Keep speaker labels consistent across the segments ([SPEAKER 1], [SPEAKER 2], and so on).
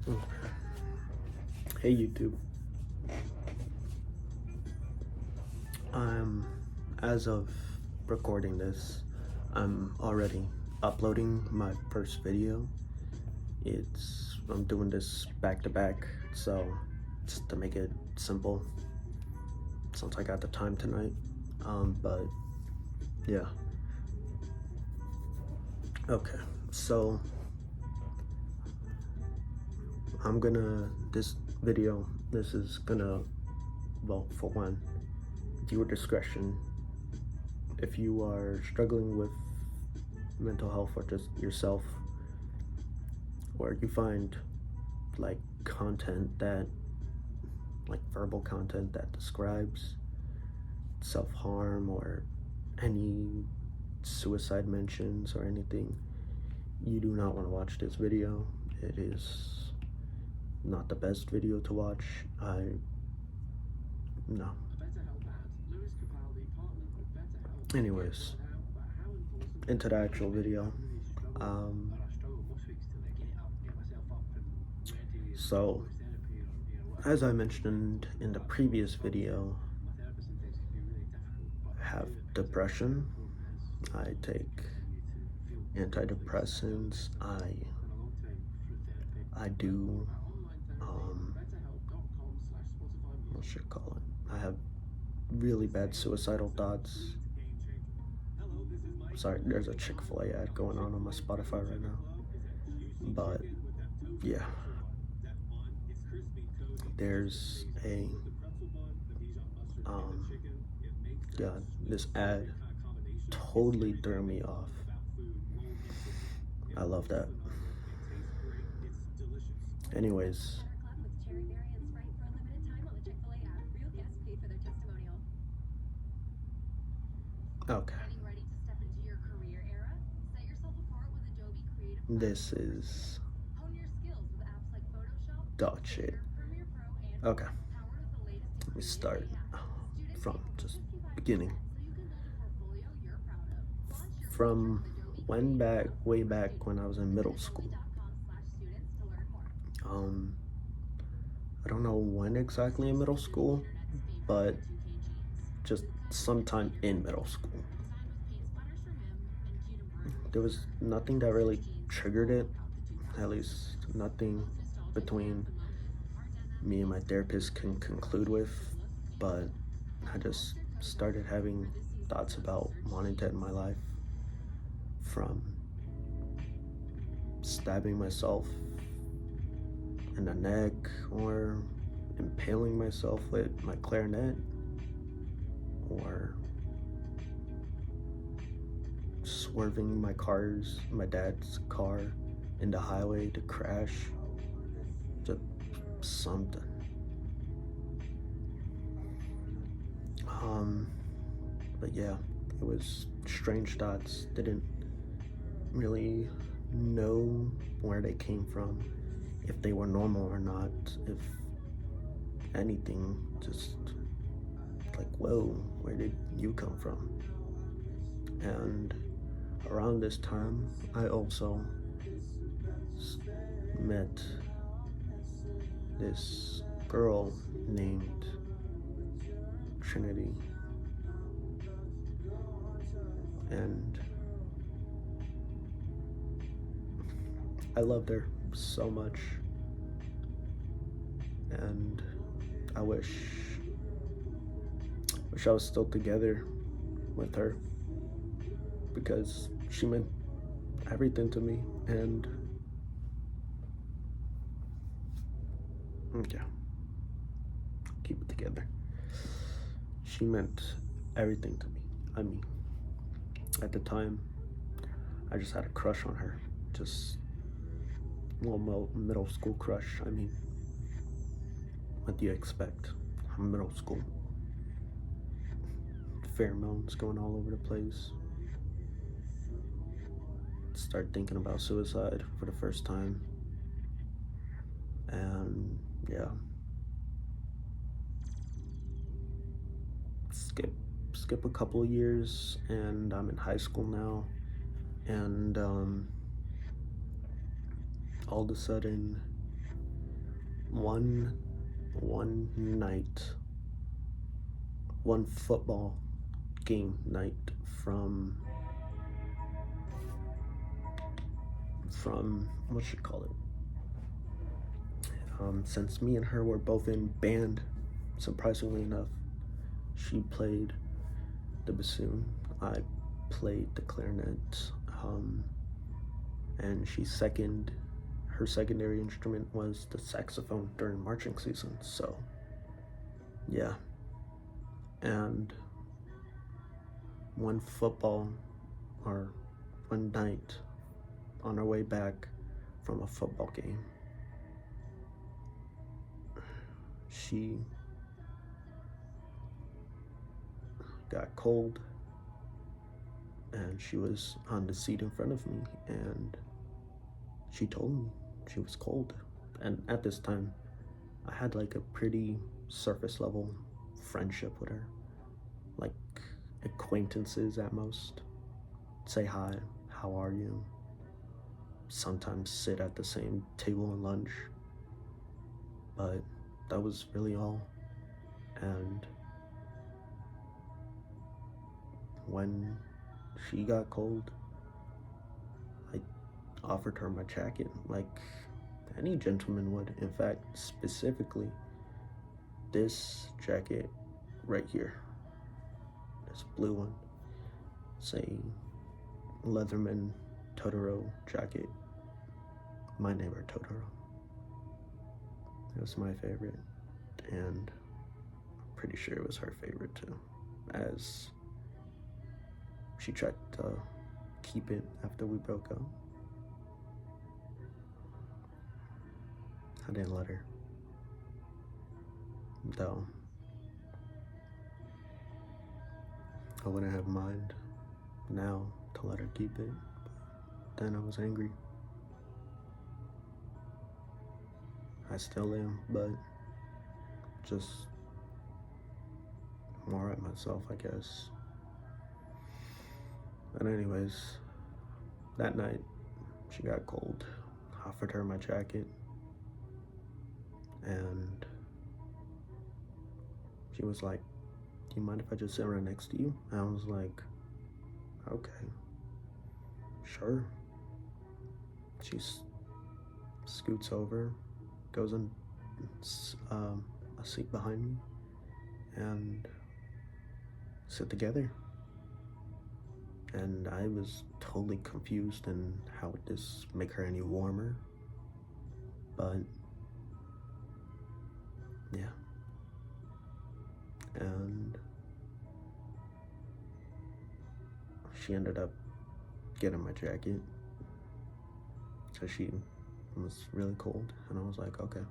[SPEAKER 1] Okay. Hey YouTube. As of recording this, I'm already uploading my first video. I'm doing this back to back, so just to make it simple, since I got the time tonight. But yeah. Okay, so this is gonna, well, for one, viewer discretion. If you are struggling with mental health or just yourself, or you find like verbal content that describes self-harm or any suicide mentions or anything, you do not want to watch this video. It is not the best video to watch. No. Anyways, into the actual video. So, as I mentioned in the previous video, I have depression. I take antidepressants. I do, what should I call it? I have really bad suicidal thoughts. Sorry, there's a Chick-fil-A ad going on my Spotify right now. But yeah, there's this ad totally threw me off. I love that. Anyways, okay. This is dog shit. Okay. Let me start from just beginning. From way back when I was in middle school. I don't know when exactly in middle school, but just sometime in middle school. There was nothing that really triggered it, at least nothing between me and my therapist can conclude with, but I just started having thoughts about wanting to end my life, from stabbing myself in the neck or impaling myself with my clarinet, or swerving my dad's car in the highway to crash, just something. But yeah, it was strange thoughts. Didn't really know where they came from, if they were normal or not, if anything, just like, whoa, where did you come from? And around this time, I also met this girl named Trinity, and I loved her so much, and I wish I was still together with her, because she meant everything to me. And yeah, keep it together. She meant everything to me. I mean, at the time, I just had a crush on her. Just a little middle school crush. I mean, what do you expect? I'm middle school. Pheromones going all over the place. Start thinking about suicide for the first time. And yeah. Skip a couple of years, and I'm in high school now, and all of a sudden one night, one football game night from what should call it. Since me and her were both in band, surprisingly enough, she played the bassoon, I played the clarinet, and her secondary instrument was the saxophone during marching season. So yeah, and one night on our way back from a football game, she got cold and she was on the seat in front of me, and she told me she was cold. And at this time, I had like a pretty surface level friendship with her, like acquaintances at most. Say hi, how are you? Sometimes sit at the same table at lunch, but that was really all. And when she got cold, I offered her my jacket like any gentleman would. In fact, specifically this jacket right here, this blue one, it's a Leatherman Totoro jacket. My neighbor Totoro. It was my favorite, and I'm pretty sure it was her favorite too, as she tried to keep it after we broke up. I didn't let her, though I wouldn't have mind now to let her keep it, but then I was angry. I still am, but just more at myself, I guess. But anyways, that night, she got cold. I offered her my jacket, and she was like, "Do you mind if I just sit right next to you?" And I was like, "Okay, sure." She scoots over, goes in a seat behind me, and sit together. And I was totally confused in how would this make her any warmer, but yeah. And she ended up getting my jacket, so she was really cold, and I was like, okay.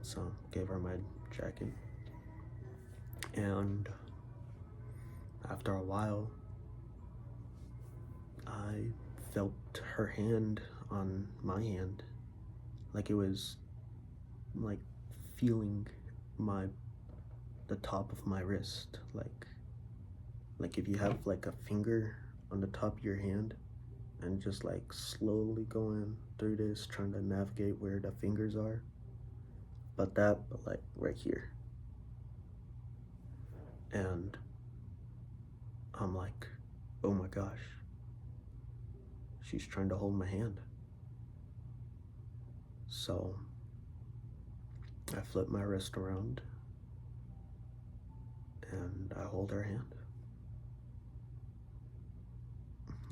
[SPEAKER 1] So gave her my jacket, and after a while, I felt her hand on my hand, like it was like feeling the top of my wrist, like if you have like a finger on the top of your hand and just like slowly going through this, trying to navigate where the fingers are, but like right here. And I'm like, oh my gosh, she's trying to hold my hand. So I flip my wrist around and I hold her hand.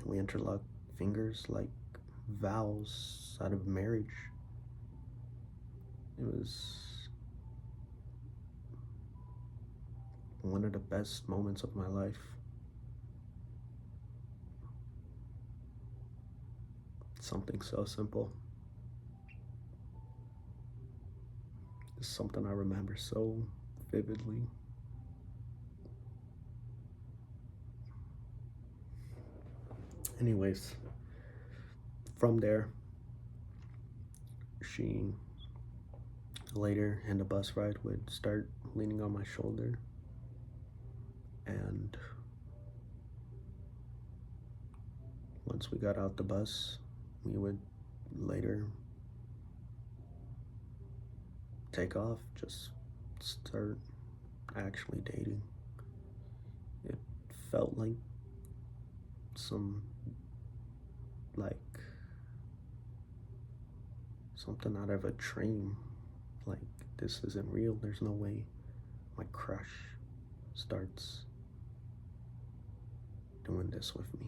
[SPEAKER 1] We interlock fingers like vows out of marriage. It was one of the best moments of my life. Something so simple. It's something I remember so vividly. Anyways, from there, she later in the bus ride would start leaning on my shoulder, and once we got out the bus, we would later take off, just start actually dating. It felt like some, like something out of a dream. Like, this isn't real. There's no way my crush starts doing this with me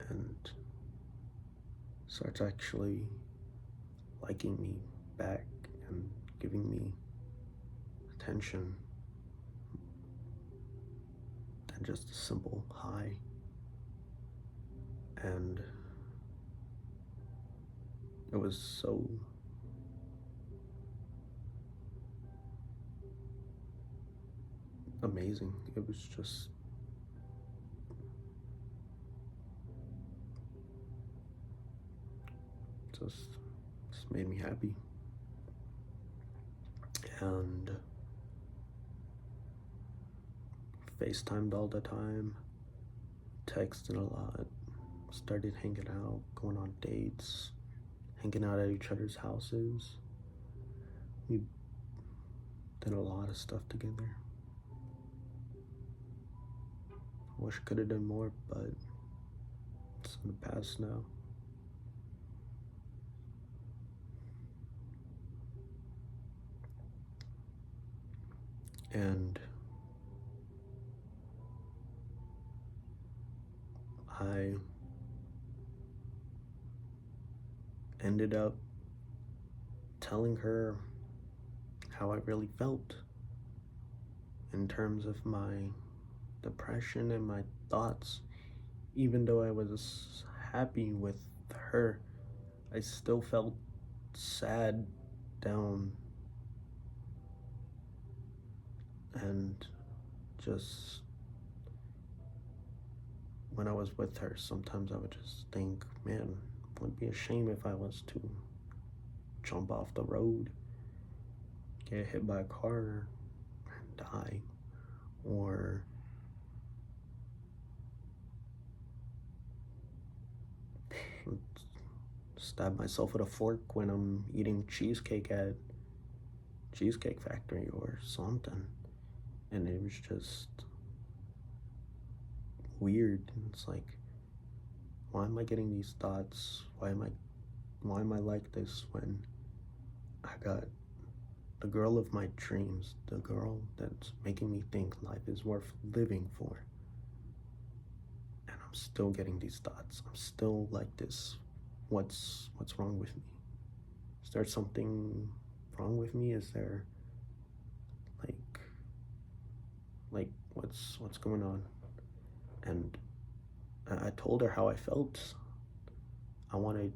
[SPEAKER 1] and starts actually liking me back and giving me attention than just a simple hi. And it was so amazing. It was just made me happy. And FaceTimed all the time, texted a lot, started hanging out, going on dates, hanging out at each other's houses. We did a lot of stuff together. I wish I could have done more, but it's in the past now. And I ended up telling her how I really felt in terms of my depression and my thoughts. Even though I was happy with her, I still felt sad, down, and just when I was with her, sometimes I would just think, man, it would be a shame if I was to jump off the road, get hit by a car, and die, or stab myself with a fork when I'm eating cheesecake at Cheesecake Factory or something. And it was just weird. It's like, why am I getting these thoughts? Why am I like this when I got the girl of my dreams, the girl that's making me think life is worth living for, and I'm still getting these thoughts? I'm still like this. What's wrong with me? Is there something wrong with me? Is there like what's going on? And I told her how I felt. I wanted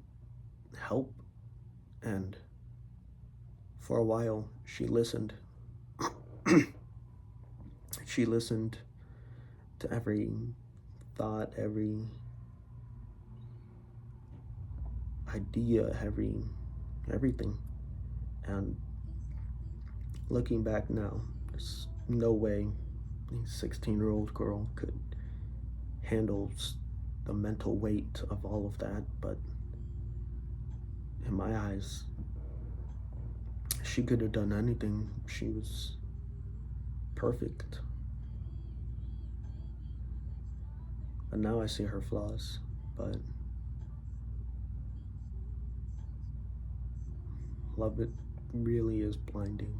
[SPEAKER 1] help, and for a while she listened. She listened to every thought, every idea, everything. And looking back now, there's no way a 16-year-old girl could handle the mental weight of all of that. But in my eyes, she could have done anything. She was perfect. But now I see her flaws. But love, it really is blinding.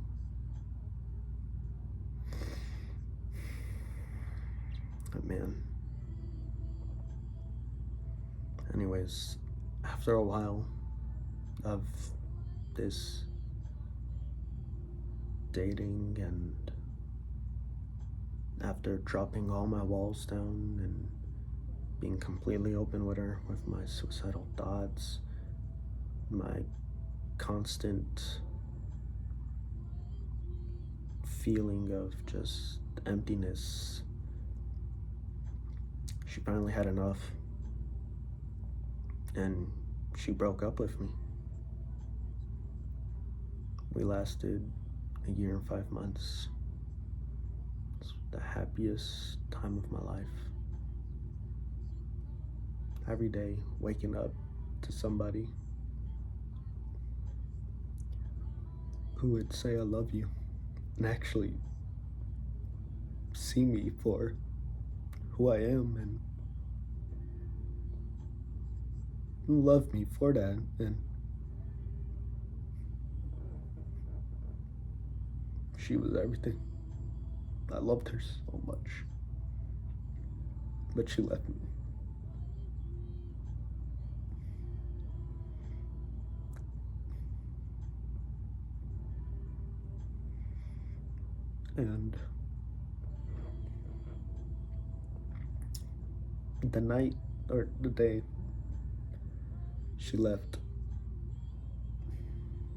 [SPEAKER 1] But man, anyways, after a while of this dating, and after dropping all my walls down and being completely open with her, with my suicidal thoughts, my constant feeling of just emptiness, she finally had enough, and she broke up with me. We lasted a year and 5 months. It's the happiest time of my life. Every day, waking up to somebody who would say I love you and actually see me for who I am and love me for that. And she was everything. I loved her so much. But she left me. And the night or the day she left,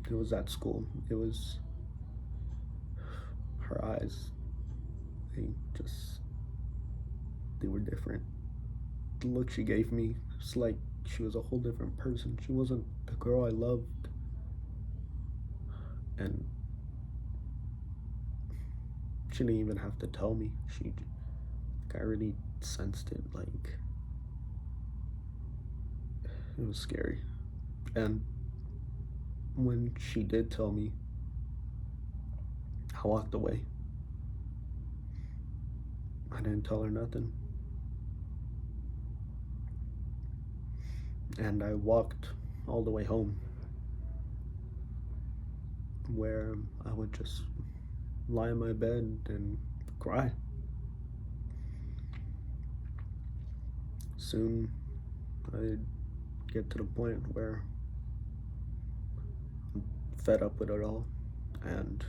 [SPEAKER 1] it was at school. It was her eyes. They just, they were different. The look she gave me, it's like she was a whole different person. She wasn't the girl I loved. And she didn't even have to tell me. I already sensed it. Like, it was scary. And when she did tell me, I walked away. I didn't tell her nothing. And I walked all the way home, where I would just lie in my bed and cry. Soon I'd get to the point where I'm fed up with it all and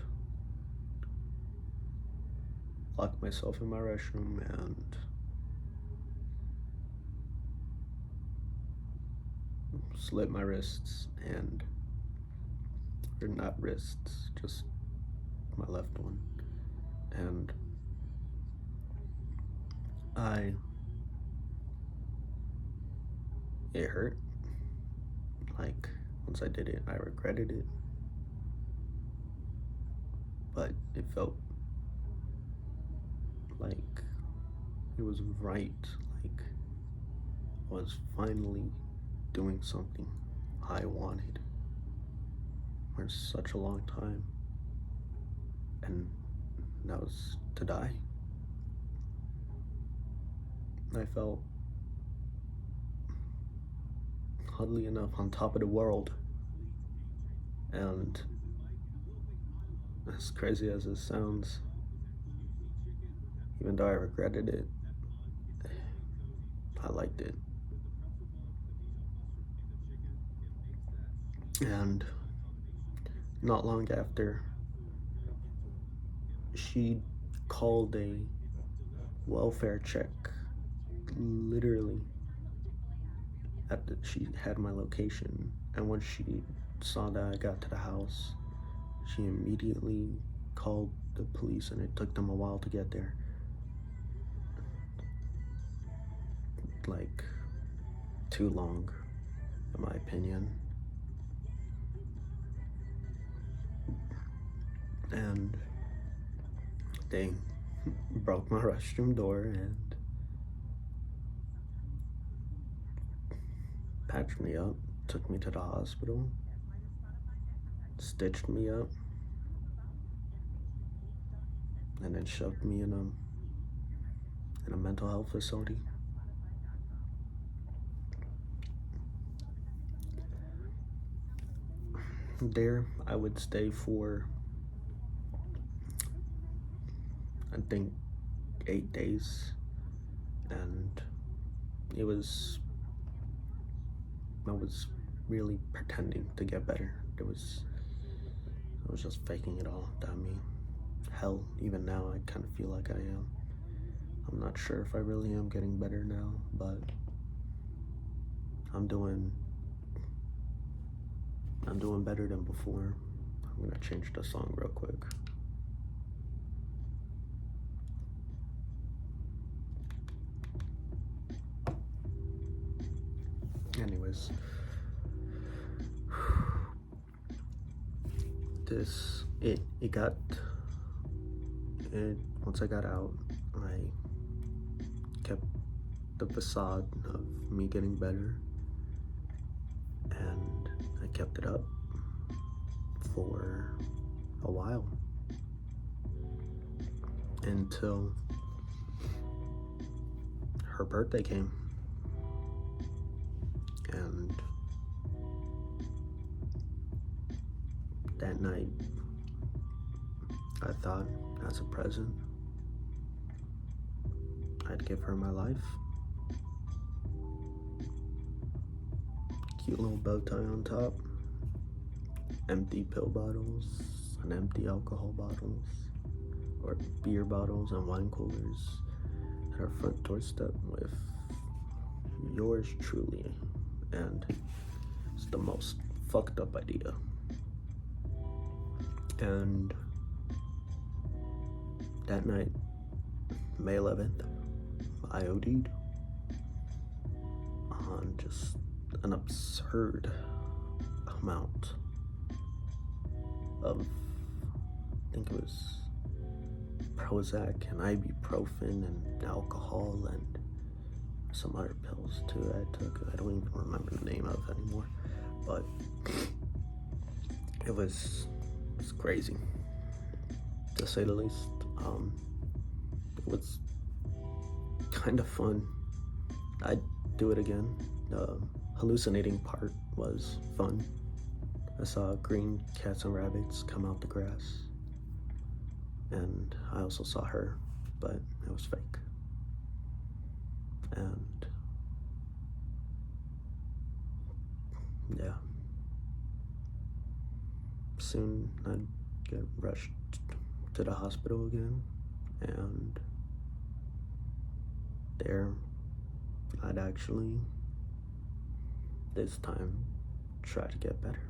[SPEAKER 1] lock myself in my restroom and slit my wrists, and or not wrists, just my left one. And it hurt. Like, once I did it, I regretted it. But it felt like it was right. Like, I was finally doing something I wanted for such a long time. And that was to die. I felt, oddly enough, on top of the world. And as crazy as it sounds, even though I regretted it, I liked it. And not long after, she called a welfare check. Literally, she had my location, and when she saw that I got to the house, she immediately called the police, and it took them a while to get there. Like, too long, in my opinion. And they broke my restroom door and patched me up, took me to the hospital, stitched me up, and then shoved me in a mental health facility. There, I would stay for, I think, 8 days, and I was really pretending to get better. I was just faking it all. I mean, hell, even now I kind of feel like I am. I'm not sure if I really am getting better now, but I'm doing better than before. I'm gonna change the song real quick. Anyways, once I got out, I kept the facade of me getting better, and I kept it up for a while until her birthday came. And that night, I thought, as a present, I'd give her my life. Cute little bow tie on top, empty pill bottles and empty alcohol bottles, or beer bottles and wine coolers at our front doorstep with yours truly. And it's the most fucked up idea. And that night, May 11th, I OD'd on just an absurd amount of, I think it was Prozac and ibuprofen and alcohol and some other pills too I took. I don't even remember the name of it anymore, but it's crazy, to say the least. It was kind of fun. I'd do it again. The hallucinating part was fun. I saw green cats and rabbits come out the grass, and I also saw her, but it was fake. And yeah, soon I'd get rushed to the hospital again, and there I'd actually, this time, try to get better.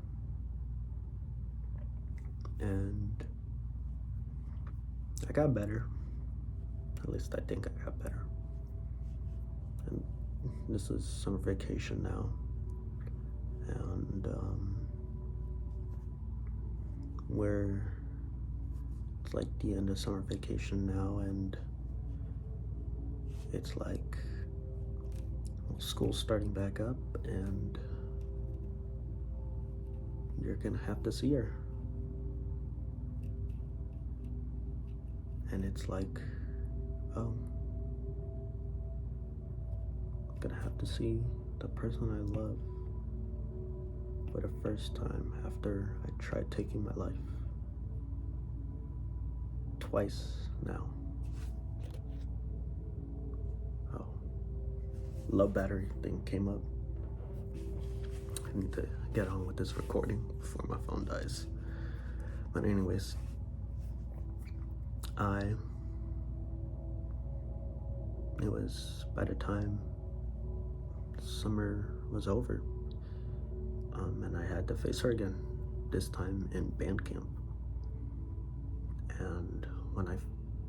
[SPEAKER 1] And I got better. At least I think I got better. And this is summer vacation now. And it's like the end of summer vacation now, and it's like, well, school's starting back up, and you're gonna have to see her. And it's like, oh, I'm gonna have to see the person I love for the first time after I tried taking my life. Twice now. Oh, low battery thing came up. I need to get on with this recording before my phone dies. But anyways, it was by the time summer was over, and I had to face her again, this time in band camp. And when I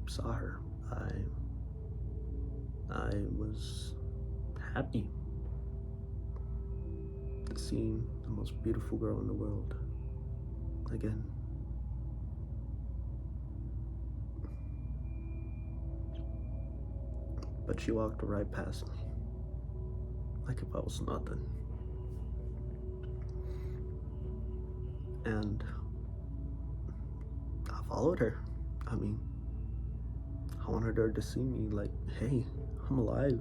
[SPEAKER 1] saw her, I was happy to see the most beautiful girl in the world again. But she walked right past me, like if I was nothing. And I followed her. I mean, I wanted her to see me like, hey, I'm alive.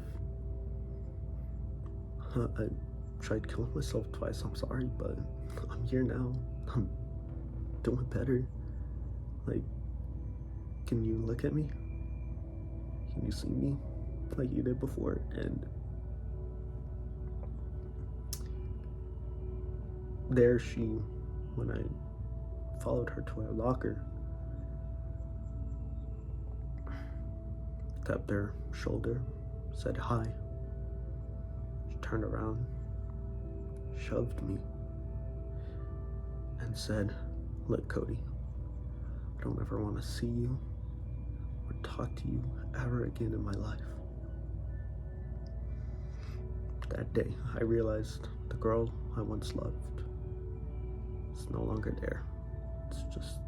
[SPEAKER 1] I tried killing myself twice, I'm sorry, but I'm here now. I'm doing better. Like, can you look at me? Can you see me like you did before? And there she, when I followed her to her locker, tapped her shoulder, said hi. She turned around, shoved me, and said, look, Cody, I don't ever want to see you or talk to you ever again in my life. That day, I realized the girl I once loved is no longer there. It's just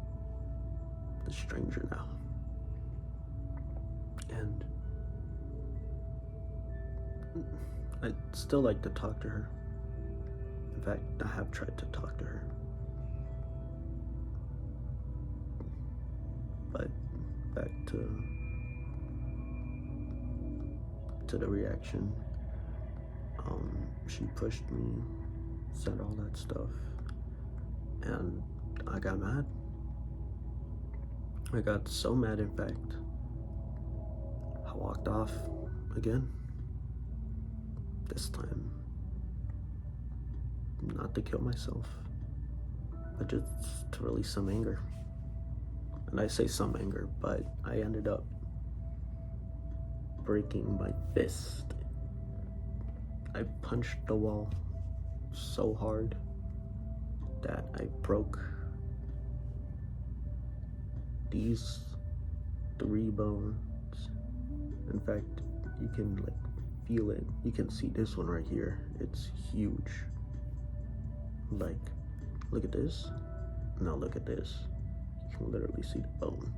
[SPEAKER 1] the stranger now. And I'd still like to talk to her. In fact, I have tried to talk to her. But back to the reaction. She pushed me, said all that stuff, and I got mad. I got so mad, in fact, I walked off again. This time, not to kill myself, but just to release some anger. And I say some anger, but I ended up breaking my fist. I punched the wall so hard that I broke these 3 bones. In fact, you can feel it. You can see this one right here. It's huge. Like, look at this. Now look at this. You can literally see the bone.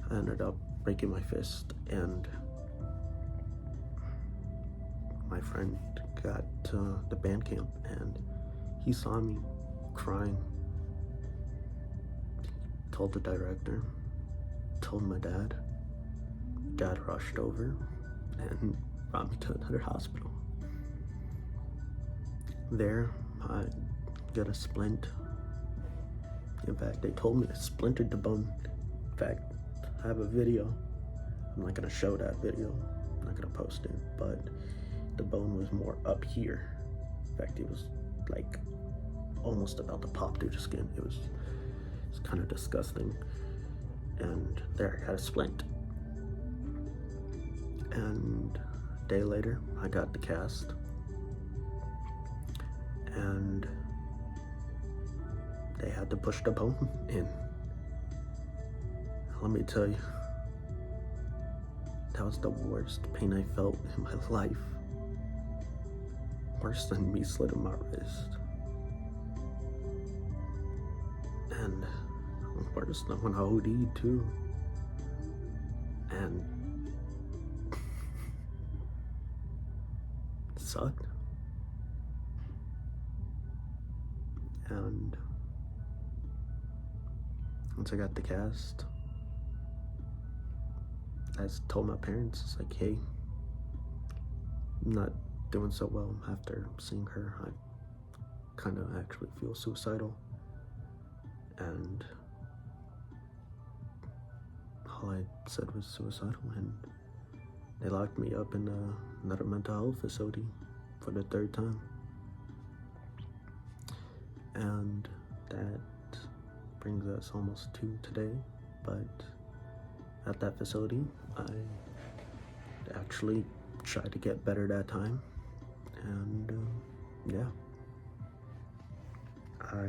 [SPEAKER 1] I ended up breaking my fist, and my friend got to the band camp, and he saw me crying. Told the director, told my dad. Dad rushed over and brought me to another hospital. There, I got a splint. In fact, they told me I splintered the bone. In fact, I have a video. I'm not gonna show that video. I'm not gonna post it, but the bone was more up here. In fact, it was like almost about to pop through the skin. It was kind of disgusting. And there, I got a splint. And a day later, I got the cast. And they had to push the bone in. Let me tell you, that was the worst pain I felt in my life. Worse than me slitting my wrist. And worse than when I OD'd too. And it sucked. And once I got the cast, I told my parents, it's like, hey, I'm not doing so well after seeing her. I kind of actually feel suicidal. And all I said was suicidal, and they locked me up in another mental health facility for the 3rd time. And that brings us almost to today. But at that facility, I actually tried to get better that time. And yeah, I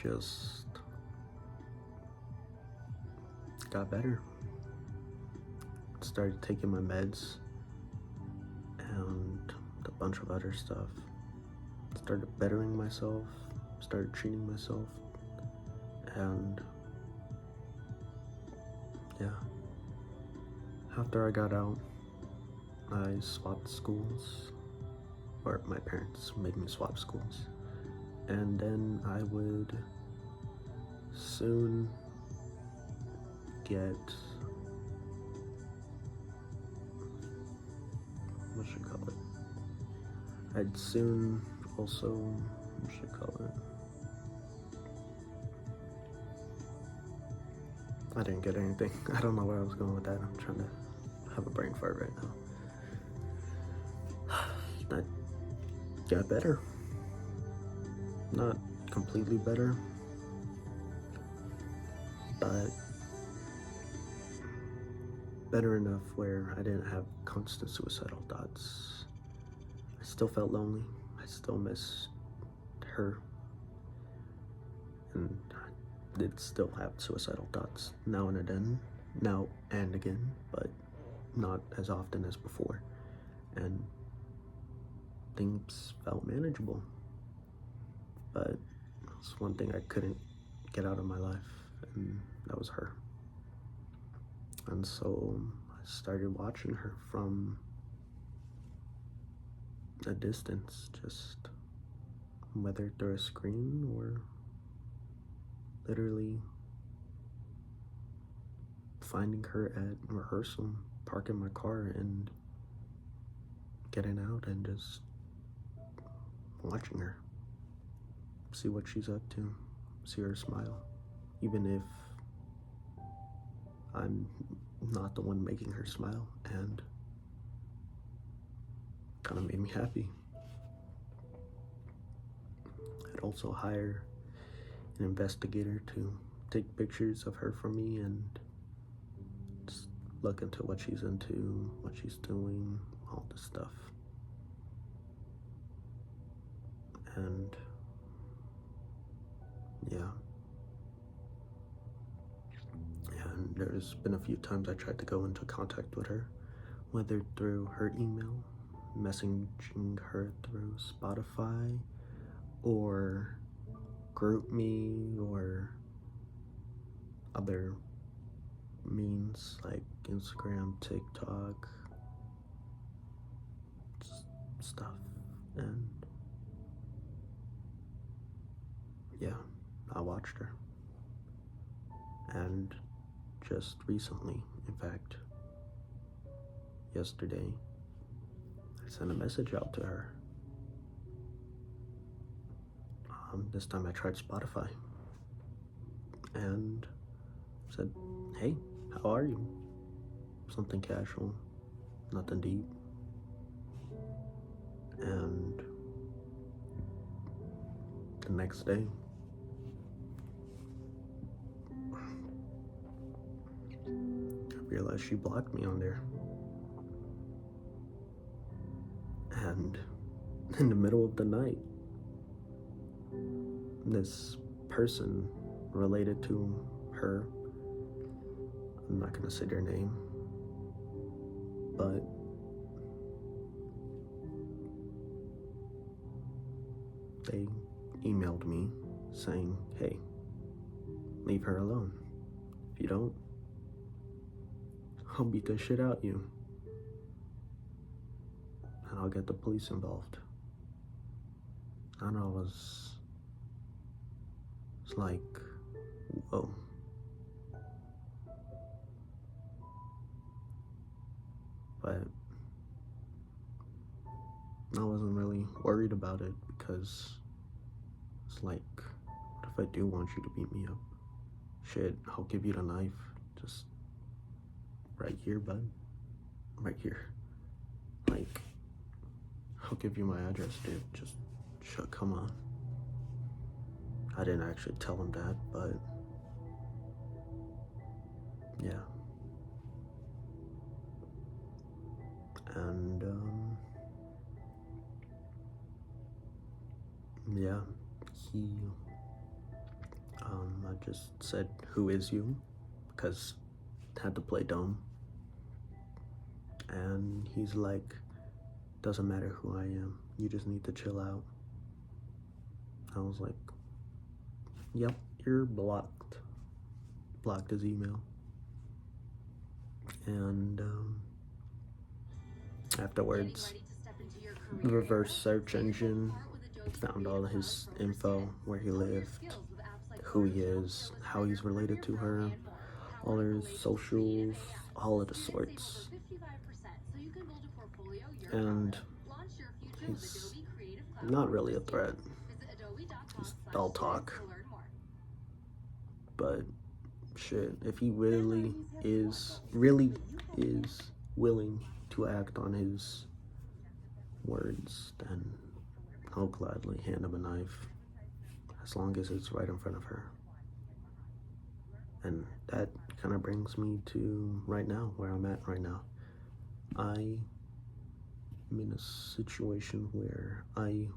[SPEAKER 1] just got better. Started taking my meds and a bunch of other stuff. Started bettering myself, started treating myself, and yeah. After I got out, I swapped schools, or my parents made me swap schools, and then I would soon get, what should I call it? I'd soon also, what should I call it? I didn't get anything. I don't know where I was going with that. I'm trying to have a brain fart right now. I got better. Not completely better, but better enough where I didn't have constant suicidal thoughts. I still felt lonely. I still missed her. And I did still have suicidal thoughts now and again, but not as often as before. And things felt manageable. But it's one thing I couldn't get out of my life, and that was her. And so I started watching her from a distance, just whether through a screen or literally finding her at rehearsal, parking my car and getting out and just watching her, see what she's up to, see her smile, even if I'm not the one making her smile, and kind of made me happy. I'd also hire an investigator to take pictures of her for me and just look into what she's into, what she's doing, all this stuff. And yeah. And there's been a few times I tried to go into contact with her, whether through her email, messaging her through Spotify, or GroupMe, or other means like Instagram, TikTok, stuff. And yeah, I watched her. And just recently, in fact, yesterday, I sent a message out to her. This time I tried Spotify and said, "Hey, how are you?" Something casual, nothing deep. And the next day, I realized she blocked me on there. And in the middle of the night, this person related to her, I'm not gonna say their name, but they emailed me saying, "Hey, leave her alone. If you don't, I'll beat the shit out of you. And I'll get the police involved." And I was like, whoa. But I wasn't really worried about it because it's like, what if I do want you to beat me up? Shit, I'll give you the knife. Just right here, bud. Right here. Like, I'll give you my address, dude. Just come on. I didn't actually tell him that, but yeah. And yeah, I just said, "Who is you?" because I had to play dumb. And he's like, "Doesn't matter who I am, you just need to chill out." I was like, "Yep, you're blocked." Blocked his email. And afterwards, the reverse search engine found all his info, where he lived, who he is, how he's related to her, all his socials, all of the sorts. And he's not really a threat. He's all talk. But shit, if he really is willing to act on his words, then I'll gladly hand him a knife, as long as it's right in front of her. And that kind of brings me to right now, where I'm at right now. I'm in a situation where I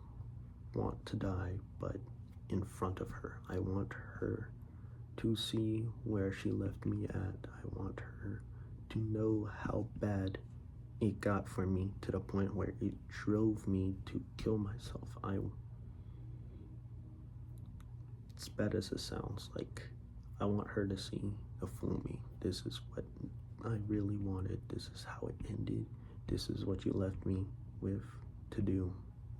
[SPEAKER 1] want to die, but in front of her. I want her to see where she left me at. I want her to know how bad it got for me, to the point where it drove me to kill myself. As bad as it sounds, like, I want her to see the full me. This is what I really wanted. This is how it ended. This is what you left me with to do.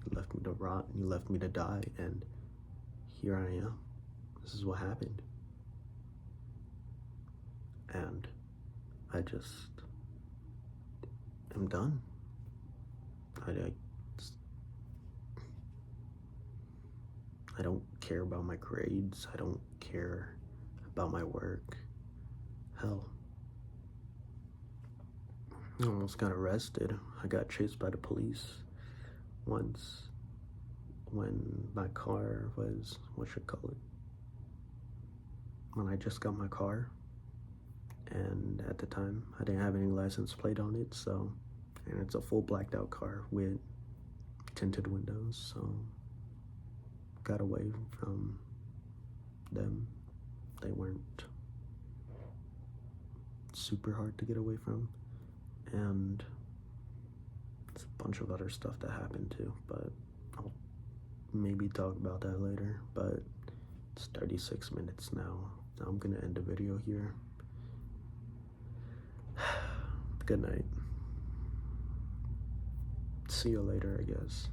[SPEAKER 1] You left me to rot, and you left me to die, and here I am. This is what happened. and I just am done. I don't care about my grades. I don't care about my work. Hell, I almost got arrested. I got chased by the police once when my car was, when I just got my car. And at the time, I didn't have any license plate on it, so, and it's a full blacked out car with tinted windows, so got away from them. They weren't super hard to get away from, and it's a bunch of other stuff that happened too, but I'll maybe talk about that later. But it's 36 minutes now. I'm gonna end the video here. Good night. See you later, I guess.